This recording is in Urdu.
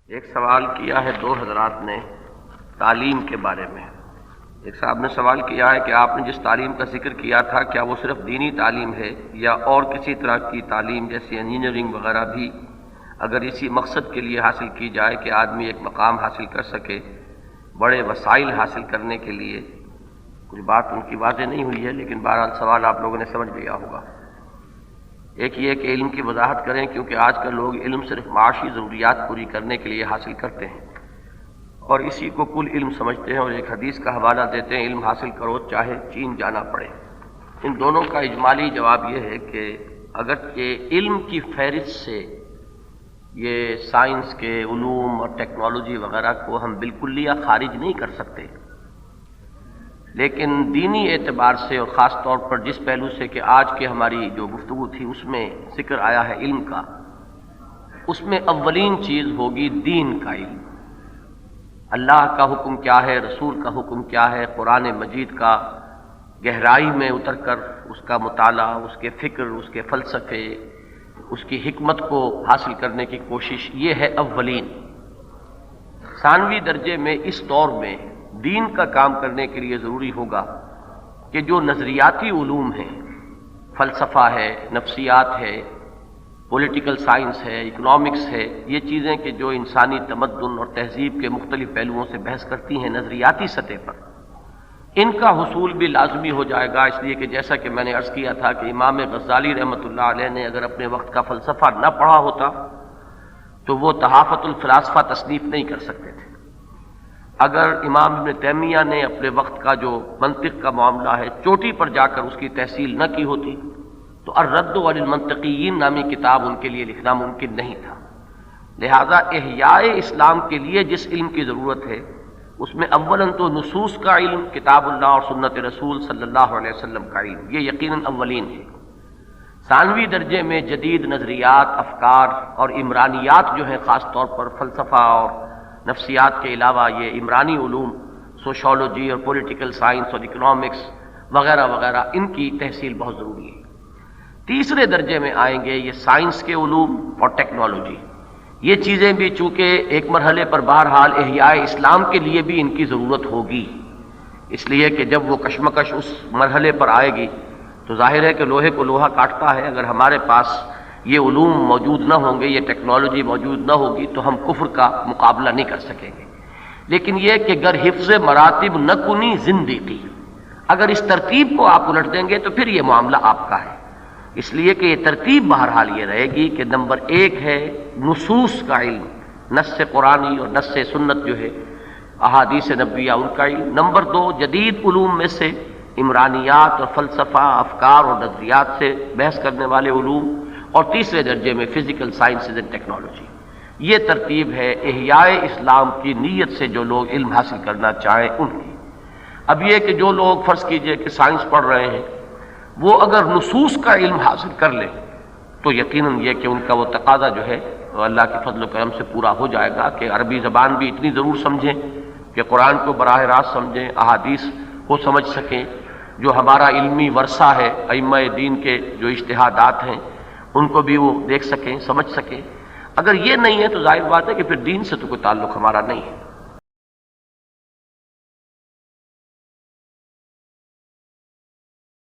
ایک سوال کیا ہے دو حضرات نے تعلیم کے بارے میں۔ ایک صاحب نے سوال کیا ہے کہ آپ نے جس تعلیم کا ذکر کیا تھا کیا وہ صرف دینی تعلیم ہے یا اور کسی طرح کی تعلیم جیسے انجینئرنگ وغیرہ بھی اگر اسی مقصد کے لیے حاصل کی جائے کہ آدمی ایک مقام حاصل کر سکے، بڑے وسائل حاصل کرنے کے لیے؟ کچھ بات ان کی واضح نہیں ہوئی ہے لیکن بہرحال سوال آپ لوگوں نے سمجھ لیا ہوگا۔ ایک یہ کہ علم کی وضاحت کریں، کیونکہ آج کل لوگ علم صرف معاشی ضروریات پوری کرنے کے لیے حاصل کرتے ہیں اور اسی کو کل علم سمجھتے ہیں، اور ایک حدیث کا حوالہ دیتے ہیں علم حاصل کرو چاہے چین جانا پڑے۔ ان دونوں کا اجمالی جواب یہ ہے کہ اگرچہ علم کی فہرست سے یہ سائنس کے علوم اور ٹیکنالوجی وغیرہ کو ہم بالکلیہ خارج نہیں کر سکتے، لیکن دینی اعتبار سے اور خاص طور پر جس پہلو سے کہ آج کی ہماری جو گفتگو تھی اس میں ذکر آیا ہے علم کا، اس میں اولین چیز ہوگی دین کا علم۔ اللہ کا حکم کیا ہے، رسول کا حکم کیا ہے، قرآن مجید کا گہرائی میں اتر کر اس کا مطالعہ، اس کے فکر، اس کے فلسفے، اس کی حکمت کو حاصل کرنے کی کوشش، یہ ہے اولین۔ ثانوی درجے میں اس دور میں دین کا کام کرنے کے لیے ضروری ہوگا کہ جو نظریاتی علوم ہیں، فلسفہ ہے، نفسیات ہے، پولیٹیکل سائنس ہے، اکنامکس ہے، یہ چیزیں کہ جو انسانی تمدن اور تہذیب کے مختلف پہلوؤں سے بحث کرتی ہیں نظریاتی سطح پر، ان کا حصول بھی لازمی ہو جائے گا، اس لیے کہ جیسا کہ میں نے عرض کیا تھا کہ امام غزالی رحمۃ اللہ علیہ نے اگر اپنے وقت کا فلسفہ نہ پڑھا ہوتا تو وہ تحافت الفلاسفہ تصنیف نہیں کر سکتے تھے۔ اگر امام ابن تیمیہ نے اپنے وقت کا جو منطق کا معاملہ ہے چوٹی پر جا کر اس کی تحصیل نہ کی ہوتی تو الرد علی المنطقیین نامی کتاب ان کے لیے لکھنا ممکن نہیں تھا۔ لہذا احیاء اسلام کے لیے جس علم کی ضرورت ہے اس میں اولاً تو نصوص کا علم، کتاب اللہ اور سنت رسول صلی اللہ علیہ وسلم کا علم، یہ یقیناً اولین ہے۔ ثانوی درجے میں جدید نظریات، افکار اور عمرانیات جو ہیں، خاص طور پر فلسفہ اور نفسیات کے علاوہ یہ عمرانی علوم، سوشولوجی اور پولیٹیکل سائنس اور اکنامکس وغیرہ وغیرہ، ان کی تحصیل بہت ضروری ہے۔ تیسرے درجے میں آئیں گے یہ سائنس کے علوم اور ٹیکنالوجی۔ یہ چیزیں بھی چونکہ ایک مرحلے پر بہرحال احیاء اسلام کے لیے بھی ان کی ضرورت ہوگی، اس لیے کہ جب وہ کشمکش اس مرحلے پر آئے گی تو ظاہر ہے کہ لوہے کو لوہا کاٹتا ہے۔ اگر ہمارے پاس یہ علوم موجود نہ ہوں گے، یہ ٹیکنالوجی موجود نہ ہوگی تو ہم کفر کا مقابلہ نہیں کر سکیں گے۔ لیکن یہ کہ گر حفظ مراتب نہ کنی زندگی، اگر اس ترتیب کو آپ الٹ دیں گے تو پھر یہ معاملہ آپ کا ہے۔ اس لیے کہ یہ ترتیب بہرحال یہ رہے گی کہ نمبر ایک ہے نصوص کا علم، نص قرآنی اور نص سنت جو ہے، احادیث نبویہ ان کا علم۔ نمبر دو جدید علوم میں سے عمرانیات اور فلسفہ، افکار اور نظریات سے بحث کرنے والے علوم، اور تیسرے درجے میں فزیکل سائنسز اینڈ ٹیکنالوجی۔ یہ ترتیب ہے احیاء اسلام کی نیت سے جو لوگ علم حاصل کرنا چاہیں ان کی۔ اب یہ کہ جو لوگ فرض کیجئے کہ سائنس پڑھ رہے ہیں، وہ اگر نصوص کا علم حاصل کر لیں تو یقیناً یہ کہ ان کا وہ تقاضا جو ہے اللہ کے فضل و کرم سے پورا ہو جائے گا کہ عربی زبان بھی اتنی ضرور سمجھیں کہ قرآن کو براہ راست سمجھیں، احادیث کو سمجھ سکیں، جو ہمارا علمی ورثہ ہے ائمہ دین کے جو اجتہادات ہیں ان کو بھی وہ دیکھ سکیں، سمجھ سکیں۔ اگر یہ نہیں ہے تو ظاہر بات ہے کہ پھر دین سے تو کوئی تعلق ہمارا نہیں ہے۔